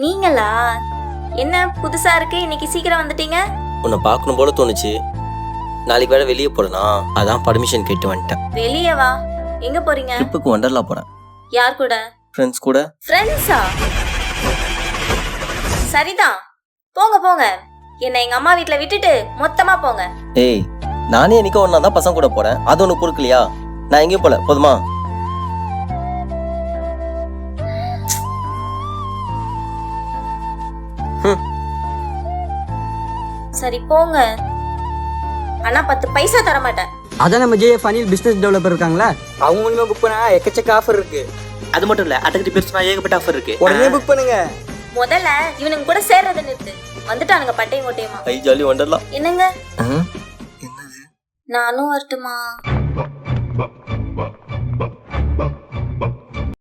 நீங்களா? என்ன புதுசா இருக்கு, இன்னைக்கு சீக்கிரம் வந்துட்டீங்க? உன்னை பார்க்கணும் போல தோணுச்சு. நாளைக்கு வேற வெளியே போறேன், அதான் பர்மிஷன் கேட்டு வந்துட்டேன். வெளியே வா. எங்க போறீங்க? ட்ரிப்புக்கு வண்டர்லா போறேன். யார் கூட? ஃப்ரெண்ட்ஸ் கூட. ஃப்ரெண்ட்ஸா? சரிதான், போங்க போங்க. என்னை எங்க அம்மா வீட்ல விட்டுட்டு மொத்தமா போங்க. ஏய், நானே என்னைக்கு ஒன்னா தான் பசங்க கூட போறேன், அது ஒன்று பொறுக்கலையா? நான் எங்கேயும் போல, போதுமா? சரி போங்க, ஆனா 10 பைசா தர மாட்டேன். அதான் நம்ம ஜேஎஃப் அனில் பிசினஸ் டெவலப்பர் இருக்காங்களா, அவங்க மூலமா புக் பண்ணா எக்கச்சக்க ஆஃபர் இருக்கு. அது மட்டும் இல்ல, அட்டகட்டி பேசுனா ஏகப்பட்ட ஆஃபர் இருக்கு. உடனே புக் பண்ணுங்க. முதல்ல இவனுங்க கூட சேர்றதை நிறுத்து. வந்துட்டானுங்க பட்டையும் கோட்டையுமா. ஐ ஜாலி வண்டர்லா. என்னங்க? என்னது? நானும் வரட்டுமா?